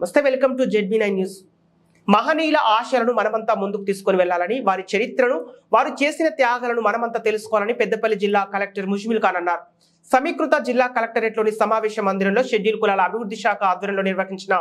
వస్తే welcome to ZB9 news. మహనీయుల ఆశయాలను మనమంతా ముందుకు తీసుకొని వెళ్లాలని, వారి చరిత్రను, వారు చేసిన త్యాగాలను మనమంతా తెలుసుకోవాలని పెద్దపల్లి జిల్లా కలెక్టర్ ముజ్మిల్ ఖాన్ అన్నారు. సమీకృత జిల్లా కలెక్టరేట్లోని సమావేశ మందిరంలో షెడ్యూల్ కులాల అభివృద్ధి శాఖ ఆధ్వర్యంలో నిర్వహించిన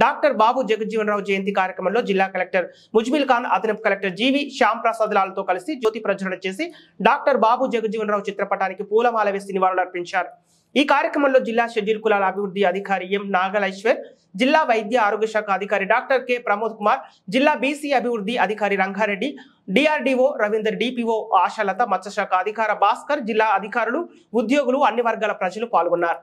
డాక్టర్ బాబు జగజ్జీవనరావు జయంతి కార్యక్రమంలో జిల్లా కలెక్టర్ ముజ్మిల్ ఖాన్, అదనపు కలెక్టర్ జీవి శ్యామ్ ప్రసాద్ లాల్తో కలిసి జ్యోతి ప్రజ్వలన చేసి డాక్టర్ బాబు జగజ్జీవనరావు చిత్రపటానికి పూలమాల వేసి నివాళులర్పించారు. ఈ కార్యక్రమంలో జిల్లా షెడ్యూల్ కులాల అభివృద్ధి అధికారి ఎం నాగలైశ్వర్, జిల్లా వైద్య ఆరోగ్య శాఖ అధికారి డాక్టర్ కె ప్రమోద్ కుమార్, జిల్లా బీసీ అభివృద్ధి అధికారి రంగారెడ్డి, డిఆర్డీఓ రవీందర్, డిపిఓ ఆశాలత, మత్స్యశాఖ అధికార భాస్కర్, జిల్లా అధికారులు, ఉద్యోగులు, అన్ని వర్గాల ప్రజలు పాల్గొన్నారు.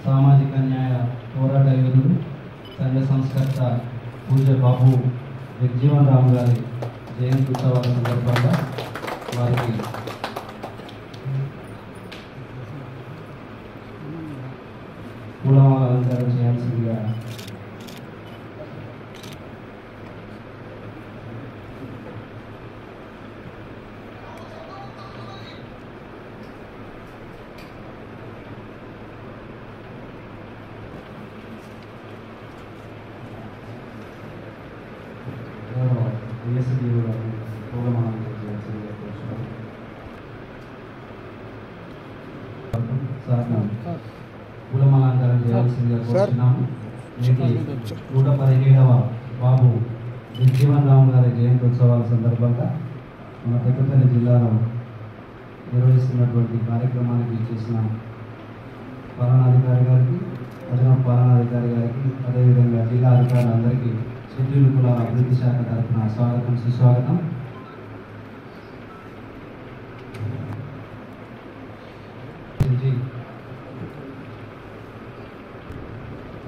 సామాజిక న్యాయ పోరాట యోధుడు, సంఘ సంస్కర్త పూజ్య బాబు జగజ్జీవనరావు గారి జయంతి ఉత్సవాల సందర్భంగా వారికి పూలమాల అలంకారం చేయాల్సిందిగా పూలమాలంకారం చేయాల్సిందిగా కోరుతున్నాము. 117వ బాబు జగజ్జీవనరావు గారి జయంతి ఉత్సవాల సందర్భంగా మన పెద్దపల్లి జిల్లాలో నిర్వహిస్తున్నటువంటి కార్యక్రమానికి చేసిన పాలనాధికారి గారికి, అదనపు పాలనాధికారి గారికి, అదేవిధంగా జిల్లా అధికారులందరికీ షెడ్యూల్ కులాల అభివృద్ధి శాఖ తరఫున స్వాగతం, సుస్వాగతం.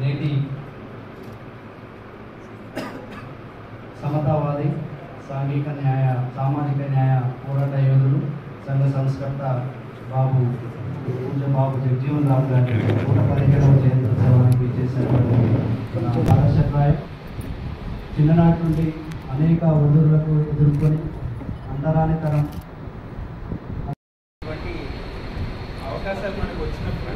నేటి సమతావాది, సామాజిక న్యాయ పోరాట యోధుడు, సంఘ సంస్కర్త పూజ్య బాబు జగజ్జీవనరావు గారి 117వ జయంతి ఉత్సవానికి చేసినటువంటి ఆదర్శప్రాయం. చిన్ననాటి నుండి అనేక ఒడిదుడుకులకు ఎదుర్కొని అంతరానితరం అవకాశాలు మనకు వచ్చినప్పుడు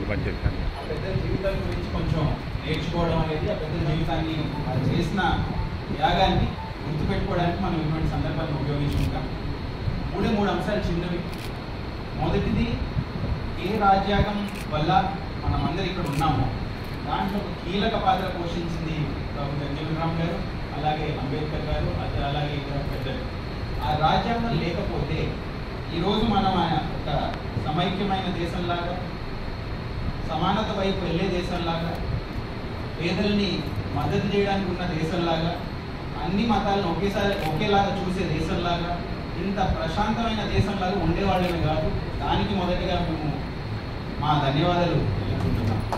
ఆ పెద్ద జీవితాల గురించి కొంచెం నేర్చుకోవడం అనేది, ఆ పెద్ద జీవితాన్ని చేసిన త్యాగాన్ని గుర్తుపెట్టుకోవడానికి మనం ఇటువంటి సందర్భాలను ఉపయోగించుకుంటాం. మూడు అంశాలు చిన్నవి. మొదటిది, ఏ రాజ్యాంగం వల్ల మనమందరం ఇక్కడ ఉన్నామో దాంట్లో కీలక పాత్ర పోషించింది బాబు జగజ్జీవనరావు గారు, అలాగే అంబేద్కర్ గారు, అలాగే ఇతర పెద్దలు. ఆ రాజ్యాంగం లేకపోతే ఈరోజు మనం ఒక సమైక్యమైన దేశంలాగా, సమానత వైపు వెళ్ళే దేశంలాగా, పేదల్ని మద్దతు చేయడానికి ఉన్న దేశంలాగా, అన్ని మతాలను ఒకేలాగా చూసే దేశంలాగా, ఇంత ప్రశాంతమైన దేశంలాగా ఉండేవాళ్ళమే కాదు. దానికి మొదటిగా మేము మా ధన్యవాదాలు తెలుపుకుంటున్నాం.